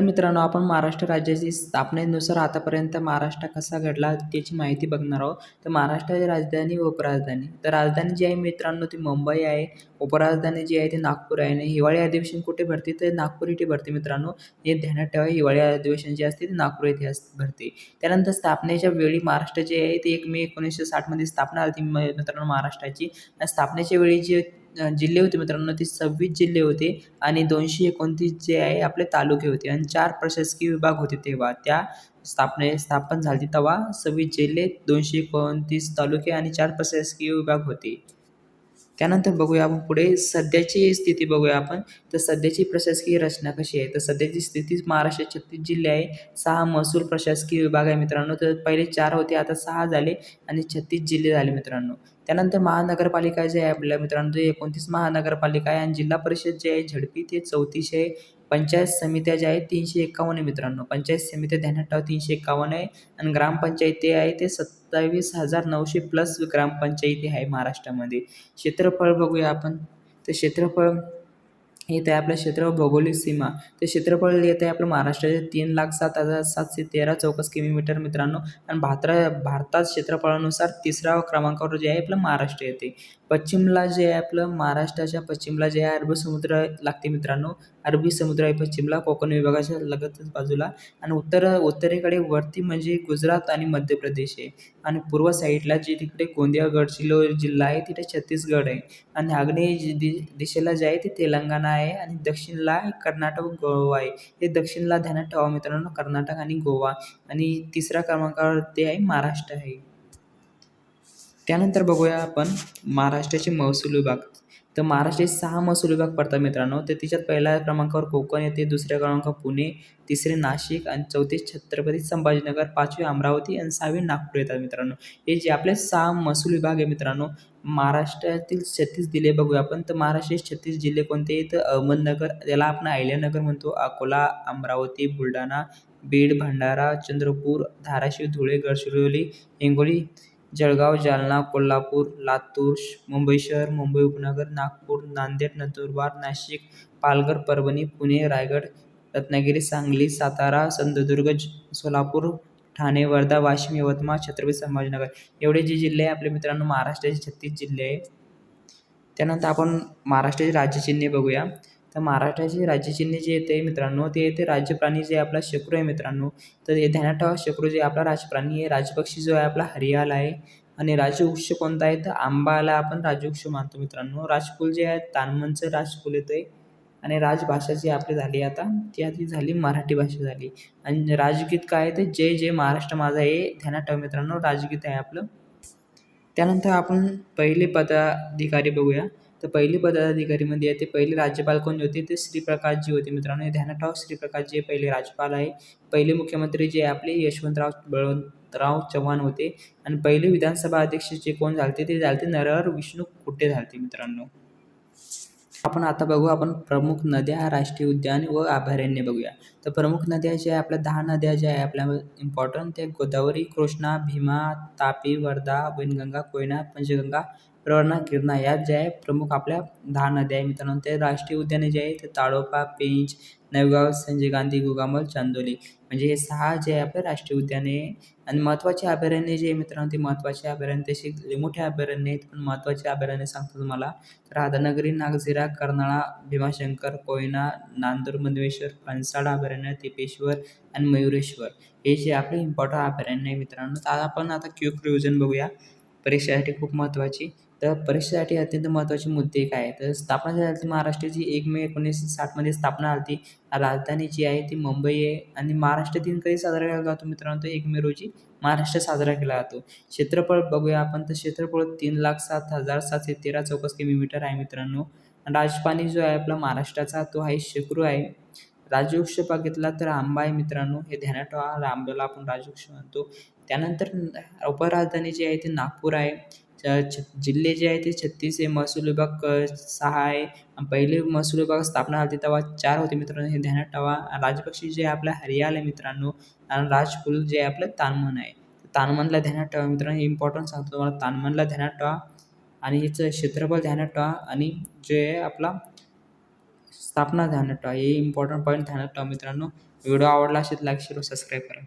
मित्रांनो, आपण महाराष्ट्र राज्याची स्थापनेनुसार आतापर्यंत महाराष्ट्र कसा घडला त्याची माहिती बघणार आहोत. तर महाराष्ट्राची राजधानी व उपराजधानी. तर राजधानी जी आहे मित्रांनो ती मुंबई आहे. उपराजधानी जी आहे ती नागपूर आहे आणि हिवाळी अधिवेशन कुठे भरते तर नागपूर येथे भरते मित्रांनो. हे ध्यानात ठेवा, हिवाळी अधिवेशन जे असते ते नागपूर येथे भरते. त्यानंतर स्थापनेच्या वेळी महाराष्ट्र जे आहे ते 1 मे 1960 मध्ये स्थापना झाली मित्रांनो महाराष्ट्राची. आणि स्थापनेच्या वेळी जे जिल्हे होते मित्रांनो ते 26 जिल्हे होते आणि 229 जे आहे आपले तालुके होते आणि 4 प्रशासकीय विभाग होते तेव्हा. त्या स्थापन झाली तेव्हा 26 जिल्हे, 229 तालुके आणि 4 प्रशासकीय विभाग होते. त्यानंतर बघूया आपण पुढे सध्याची स्थिती बघूया आपण. तर सध्याची प्रशासकीय रचना कशी आहे? तर सध्याची स्थिती महाराष्ट्रात 36 जिल्हे आहे, 6 महसूल प्रशासकीय विभाग आहे मित्रांनो. तर पहिले 4 होते, आता 6 झाले आणि 36 जिल्हे झाले मित्रांनो. त्यानंतर महानगरपालिका जे आहे आपल्या मित्रांनो ते 29 महानगरपालिका आहे आणि जिल्हा परिषद जे आहे झडपी ते 34 आहे. पंचायत समित्या ज्या आहेत 351 आहे मित्रांनो. पंचायत समित्या ध्यानात ठेवा 351 आहे आणि ग्रामपंचायती आहे ते 27,900 प्लस ग्रामपंचायती आहे महाराष्ट्रामध्ये. क्षेत्रफळ बघूया आपण. तर क्षेत्रफळ येत आहे आपलं क्षेत्र भौगोलिक सीमा. ते क्षेत्रफळ येत आहे आपलं महाराष्ट्राचे 3,07,713 चौरस किलोमीटर मित्रांनो. आणि भारतात क्षेत्रफळानुसार 3ऱ्या क्रमांकावर जे आहे आपलं महाराष्ट्र येते. पश्चिमला जे आहे आपलं महाराष्ट्राच्या पश्चिमला जे आहे अरबी समुद्र लागते मित्रांनो. अरबी समुद्र आहे पश्चिमला, कोकण विभागाच्या लगतच बाजूला. आणि उत्तरेकडे वरती म्हणजे गुजरात आणि मध्य प्रदेश आहे. आणि पूर्व साईडला जे तिकडे गोंदिया गडचिरोली जिल्हा आहे तिथे छत्तीसगड आहे. आणि आग्नेय दिशेला जे आहे ते तेलंगणा आहे आणि दक्षिणला कर्नाटक गोवा आहे. हे दक्षिणला ध्यानात ठेवा मित्रांनो, कर्नाटक आणि गोवा. आणि 3ऱ्या क्रमांकावर ते आहे महाराष्ट्र आहे. त्यानंतर बघूया आपण महाराष्ट्राचे महसूल विभाग. तर महाराष्ट्राचे 6 महसूल विभाग पडतात मित्रांनो. तर तिच्यात पहिल्या क्रमांकावर कोकण येते, दुसऱ्या क्रमांकावर पुणे, तिसरे नाशिक आणि चौथे छत्रपती संभाजीनगर, 5वे अमरावती आणि 6वे नागपूर येतात मित्रांनो. हे जे आपले 6 महसूल विभाग आहे मित्रांनो. महाराष्ट्रातील 36 जिल्हे बघूया आपण. तर महाराष्ट्राचे 36 जिल्हे कोणते आहेत? अहमदनगर, त्याला आपण अहिल्यानगर म्हणतो, अकोला, अमरावती, बुलढाणा, बीड, भंडारा, चंद्रपूर, धाराशिव, धुळे, गडचिरोली, हिंगोली, जळगाव, जालना, कोल्हापूर, लातूर, मुंबई शहर, मुंबई उपनगर, नागपूर, नांदेड, नंदुरबार, नाशिक, पालघर, परभणी, पुणे, रायगड, रत्नागिरी, सांगली, सातारा, सिंधुदुर्ग, सोलापूर, ठाणे, वर्धा, वाशिम, यवतमाळ, छत्रपती संभाजीनगर एवढे जे जिल्हे आहे आपले मित्रांनो महाराष्ट्राचे 36 जिल्हे आहे. त्यानंतर आपण महाराष्ट्राचे राज्यचिन्हे बघूया. तर महाराष्ट्राचे राज्यचिन्ह जे येते मित्रांनो ते येते राज्यप्राणी जे आपला शत्रू आहे मित्रांनो. तर हे ध्यानात ठेवा, शत्रू जे आपला राजप्राणी आहे. राजपक्षी जो आहे आपला हरियाल आहे. आणि राजवृक्ष कोणता आहे तर आंबाला आपण राजवृक्ष मानतो मित्रांनो. राजकुल जे आहे तानमनचं राजकुल येतं आहे. आणि राजभाषा जी आपली झाली आता ती आधी झाली मराठी भाषा झाली. आणि राजगीत काय आहे तर जय जय महाराष्ट्र माझा हे ध्यानात ठेवा मित्रांनो, राजगीत आहे आपलं. त्यानंतर आपण पहिले पदाधिकारी बघूया. तर पहिले पदाधिकारीमध्ये ते पहिले राज्यपाल कोण होते ते श्रीप्रकाशजी होते मित्रांनो. हे ध्यानात ठेवा, श्रीप्रकाशजी पहिले राज्यपाल आहे. पहिले मुख्यमंत्री जे आपले यशवंतराव बळवंतराव चव्हाण होते. आणि पहिले विधानसभा अध्यक्ष जे कोण झाले ते झाले नरहर विष्णू खुटे झाले मित्रांनो. आपण आता बघू आपण प्रमुख नद्या, राष्ट्रीय उद्यान व अभयारण्य बघूया. तर प्रमुख नद्या ज्या आहे आपल्या 10 नद्या ज्या आहे आपल्या इम्पॉर्टंट ते गोदावरी, कृष्णा, भीमा, तापी, वर्धा, वैनगंगा, कोयना, पंचगंगा, प्रवरा, गिरणा या ज्या आहे प्रमुख आपल्या 10 नद्या आहे मित्रांनो. ते राष्ट्रीय उद्याने जे आहे ते ताडोबा, पेंच, नवेगाव, संजय गांधी, गोगामल, चांदोली म्हणजे हे 6 जे आहे आपले राष्ट्रीय उद्याने आहे. आणि महत्त्वाचे अभयारण्य जे आहे मित्रांनो ते महत्त्वाचे अभयारण्य तसे मोठे अभयारण्य आहेत, पण महत्त्वाचे अभयारण्य सांगतो तुम्हाला. राधानगरी, नागझिरा, कर्नाळा, भीमाशंकर, कोयना, नांदूर, मधमेश्वर, फणसाड अभयारण्य, टिपेश्वर आणि मयुरेश्वर हे जे आपले इम्पॉर्टंट अभयारण्य आहे मित्रांनो. तर आपण आता क्विक रिव्हिजन बघूया, परीक्षेसाठी खूप महत्त्वाची. तर परीक्षेसाठी अत्यंत महत्त्वाचे मुद्दे काय आहेत? तर स्थापना झाली महाराष्ट्राची 1 मे 1960 स्थापना झाली. राजधानी जी आहे ती मुंबई आहे. आणि महाराष्ट्र दिन कधी साजरा केला जातो मित्रांनो? तर 1 मे रोजी महाराष्ट्र साजरा केला जातो. क्षेत्रफळ बघूया आपण. तर क्षेत्रफळ 3,07,713 चौरस किलोमीटर आहे मित्रांनो. राजपाणी जो आहे आपला महाराष्ट्राचा तो आहे शेकरू आहे. राजवृक्ष बघितला तर आंबा आहे मित्रांनो, हे ध्यानात ठेवा, आंब्याला आपण राजवृक्ष म्हणतो. त्यानंतर उपराजधानी जी आहे ती नागपूर आहे. जिल्हे जे आहे ते 36 आहे. महसूल विभाग 6 आहे. पहिले महसूल विभाग स्थापना झाली तेव्हा 4 होते मित्रांनो, हे ध्यानात ठेवा. राजपक्षी जे आहे आपल्या हरियाल आहे मित्रांनो. आणि राजकुल जे आहे आपलं तानमन आहे. तानमनला ध्यानात ठेवा मित्रांनो, हे इम्पॉर्टंट सांगतो तुम्हाला. तानमनला ध्यानात ठेवा आणि हिचं क्षेत्रफळ ध्यानात ठेवा आणि जे आहे आपला स्थापना ध्यानात ठेवा. हे इम्पॉर्टंट पॉईंट ध्यानात ठेवा मित्रांनो. व्हिडिओ आवडला असेल लाईक शेअर सबस्क्राईब करा.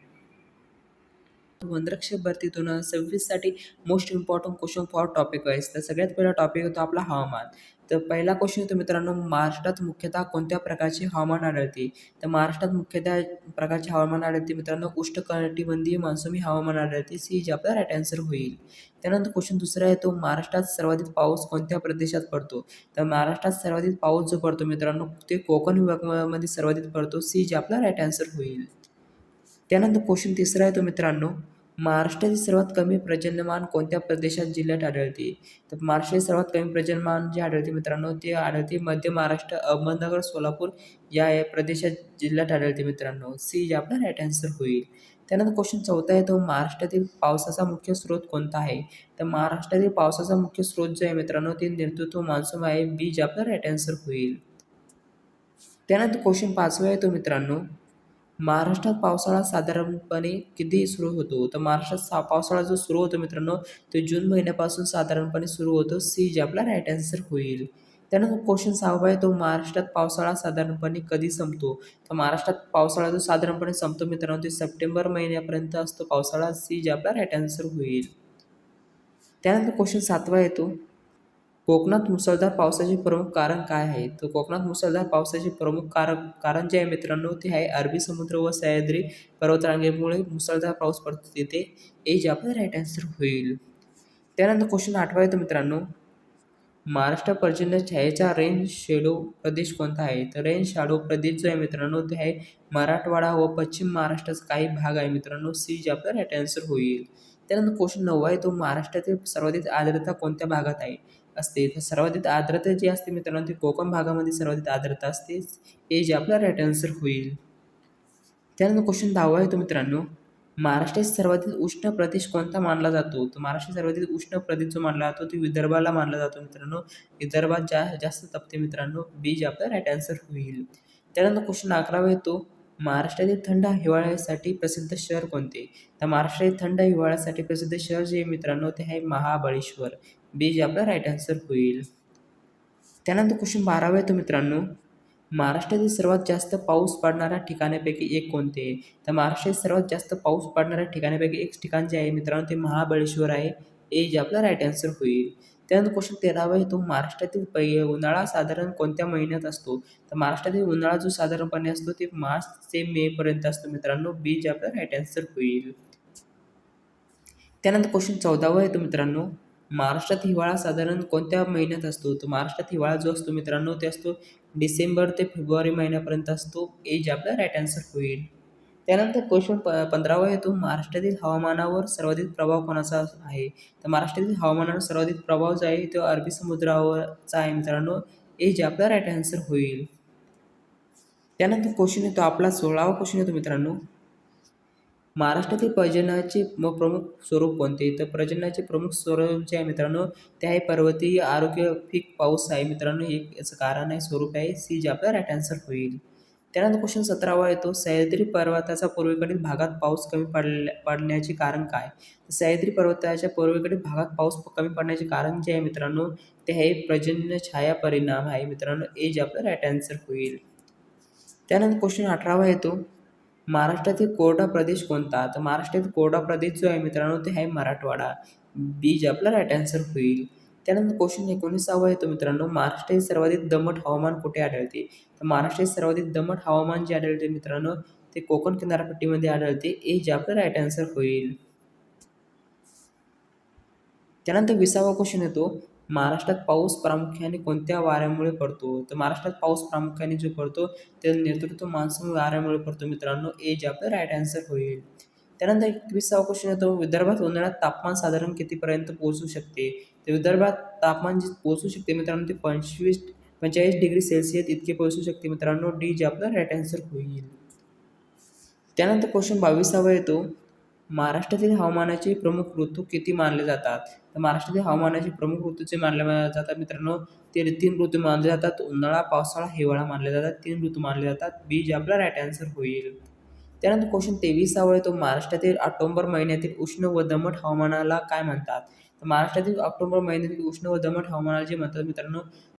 वनरक्षक भरतीतून 26साठी most important question for topic wise. तर सगळ्यात पहिला टॉपिक होतो आपला हवामान. तर पहिला क्वेश्चन होतो मित्रांनो, महाराष्ट्रात मुख्यतः कोणत्या प्रकारचे हवामान आढळते? तर महाराष्ट्रात मुख्यतः प्रकारचे हवामान आढळते मित्रांनो, उष्णकटिबंधीय मान्सूनी हवामान आढळते. सी जे आपला राईट आन्सर होईल. त्यानंतर क्वेश्चन दुसरा येतो, महाराष्ट्रात सर्वाधिक पाऊस कोणत्या प्रदेशात पडतो? तर महाराष्ट्रात सर्वाधिक पाऊस जो पडतो मित्रांनो, ते कोकण विभागामध्ये सर्वाधिक पडतो. सी जे आपला राईट आन्सर होईल. त्यानंतर क्वेश्चन तिसरा येतो मित्रांनो, महाराष्ट्रातील सर्वात कमी पर्जन्यमान कोणत्या प्रदेशात जिल्ह्यात आढळते? तर महाराष्ट्रातील सर्वात कमी पर्जन्यमान जे आढळते मित्रांनो, ते आढळते मध्य महाराष्ट्र, अहमदनगर, सोलापूर या प्रदेशात जिल्ह्यात आढळते मित्रांनो. सी जे आपला राईट आन्सर होईल. त्यानंतर क्वेश्चन चौथा येतो, महाराष्ट्रातील पावसाचा मुख्य स्रोत कोणता आहे? तर महाराष्ट्रातील पावसाचा मुख्य स्रोत जो आहे मित्रांनो, ते नेतृत्व मान्सून आहे. बी जे आपला राईट आन्सर होईल. त्यानंतर क्वेश्चन पाचवा येतो मित्रांनो, महाराष्ट्रात पावसाळा साधारणपणे कधी सुरू होतो? तर महाराष्ट्रात पावसाळा जो सुरू होतो मित्रांनो, तो जून महिन्यापासून साधारणपणे सुरू होतो. सी जे आपला राईट आन्सर होईल. त्यानंतर क्वेश्चन सहावा आहे तो, महाराष्ट्रात पावसाळा साधारणपणे कधी संपतो? तर महाराष्ट्रात पावसाळा जो साधारणपणे संपतो मित्रांनो, ते सप्टेंबर महिन्यापर्यंत असतो पावसाळा. सी जे आपला राईट आन्सर होईल. त्यानंतर क्वेश्चन सातवा येतो, कोकणात मुसळधार पावसाचे प्रमुख कारण काय आहे? तर कोकणात मुसळधार पावसाचे प्रमुख कारण जे आहे मित्रांनो, ते आहे अरबी समुद्र व सह्याद्री पर्वतरांगेमुळे मुसळधार पाऊस पडतो तिथे. ए जे आपला राईट आन्सर होईल. त्यानंतर क्वेश्चन आठवा येतो मित्रांनो, महाराष्ट्र पर्जन्य छायेचा रेन शॅडो प्रदेश कोणता आहे? तर रेन शॅडो प्रदेश जो आहे मित्रांनो, ते आहे मराठवाडा व पश्चिम महाराष्ट्राचा काही भाग आहे मित्रांनो. सी जे आपला राईट आन्सर होईल. त्यानंतर क्वेश्चन नववा आहे तो, महाराष्ट्रातील सर्वाधिक आर्द्रता कोणत्या भागात आहे असते? तर सर्वाधिक आर्द्रता जी असते मित्रांनो, ती कोकण भागामध्ये सर्वाधिक आर्द्रता असते. हे जे आपला राईट आन्सर होईल. त्यानंतर क्वेश्चन 10वा आहे तो मित्रांनो, महाराष्ट्रात सर्वाधिक उष्ण प्रदेश कोणता मानला जातो? तर महाराष्ट्रात सर्वाधिक उष्ण प्रदेश जो मानला जातो तो विदर्भाला मानला जातो मित्रांनो. विदर्भात जास्त तपते मित्रांनो. बी जे आपला राईट आन्सर होईल. त्यानंतर क्वेश्चन 11वा येतो, महाराष्ट्रातील थंड हिवाळ्यासाठी प्रसिद्ध शहर कोणते? तर महाराष्ट्रातील थंड हिवाळ्यासाठी प्रसिद्ध शहर जे मित्रांनो, ते आहे महाबळेश्वर. बी जे आपला राईट आन्सर होईल. त्यानंतर क्वेश्चन 12वा येतो मित्रांनो, महाराष्ट्रातील सर्वात जास्त पाऊस पडणाऱ्या ठिकाणापैकी एक कोणते? तर महाराष्ट्रात सर्वात जास्त पाऊस पडणाऱ्या ठिकाणापैकी एक ठिकाण जे आहे मित्रांनो, ते महाबळेश्वर आहे. ए जे आपला राईट आन्सर होईल. त्यानंतर क्वेश्चन 13वा येतो, महाराष्ट्रातील उन्हाळा साधारण कोणत्या महिन्यात असतो? तर महाराष्ट्रातील उन्हाळा जो साधारणपणे असतो ते मार्च ते मे पर्यंत असतो मित्रांनो. बी जे आपला राईट आन्सर होईल. त्यानंतर क्वेश्चन 14वा येतो मित्रांनो, महाराष्ट्रात हिवाळा साधारण कोणत्या महिन्यात असतो? तर महाराष्ट्रात हिवाळा जो असतो मित्रांनो, ते असतो डिसेंबर ते फेब्रुवारी महिन्यापर्यंत असतो. ए जे आपला राईट आन्सर होईल. त्यानंतर क्वेश्चन 15वा येतो, महाराष्ट्रातील हवामानावर सर्वाधिक प्रभाव कोणाचा आहे? तर महाराष्ट्रातील हवामानावर सर्वाधिक प्रभाव जो आहे तो अरबी समुद्रावरचा आहे मित्रांनो. ए जे आपला राईट आन्सर होईल. त्यानंतर क्वेश्चन येतो आपला 16वा क्वेश्चन येतो मित्रांनो, महाराष्ट्रातील पर्जन्याचे प्रमुख स्वरूप कोणते? तर पर्जन्याचे प्रमुख स्वरूप जे आहे मित्रांनो, ते आहे पर्वतीय आरोग्य पीक पाऊस आहे मित्रांनो. हे याचं कारण आहे, स्वरूप आहे. सी जे आपला राईट आन्सर होईल. त्यानंतर क्वेश्चन 17वा येतो, सह्याद्री पर्वताचा पूर्वेकडील भागात पाऊस कमी पडण्याचे कारण काय? सह्याद्री पर्वताच्या पूर्वेकडील भागात पाऊस कमी पडण्याचे कारण जे आहे मित्रांनो, ते आहे पर्जन्य छाया परिणाम आहे मित्रांनो. ए जे आपला राईट आन्सर होईल. त्यानंतर क्वेश्चन 18वा येतो, महाराष्ट्रातील कोरडा प्रदेश कोणता? तर महाराष्ट्रातील कोरडा प्रदेश जो आहे मित्रांनो, ते आहे मराठवाडा. बी जे आपला राईट आन्सर होईल. त्यानंतर क्वेश्चन 19वा येतो मित्रांनो, महाराष्ट्रातील सर्वाधिक दमट हवामान कुठे आढळते? तर महाराष्ट्रातील सर्वाधिक दमट हवामान जे आढळते मित्रांनो, ते कोकण किनारपट्टीमध्ये आढळते. ए जे आपला राईट आन्सर होईल. त्यानंतर 20वा क्वेश्चन येतो, महाराष्ट्रात पाऊस प्रामुख्याने कोणत्या वाऱ्यामुळे पडतो? तर महाराष्ट्रात पाऊस प्रामुख्याने जो पडतो ते नेतृत्व मान्सून वाऱ्यामुळे पडतो मित्रांनो. ए जे आपलं राईट आन्सर होईल. त्यानंतर 21वा क्वेश्चन येतो, विदर्भात उन्हाळ्यात तापमान साधारण कितीपर्यंत पोहोचू शकते? तर विदर्भात तापमान जे पोहोचू शकते मित्रांनो, ते 45 डिग्री सेल्सिअस इतके पोहोचू शकते मित्रांनो. डी जे आपला राईट आन्सर होईल. त्यानंतर क्वेश्चन 22वा येतो, महाराष्ट्रातील हवामानाचे प्रमुख ऋतू किती मानले जातात? तर महाराष्ट्रातील हवामानाचे प्रमुख ऋतू जे मानले जातात मित्रांनो, ते 3 ऋतू मानले जातात. उन्हाळा, पावसाळा, हिवाळा मानले जातात. 3 ऋतू मानले जातात. बी जे आपला राईट आन्सर होईल. त्यानंतर क्वेश्चन 23वा येतो, महाराष्ट्रातील ऑक्टोबर महिन्यातील उष्ण व दमट हवामानाला काय म्हणतात? तर महाराष्ट्रातील ऑक्टोबर महिन्यातील उष्ण व दमट हवामानाला जे म्हणतात मित्रांनो,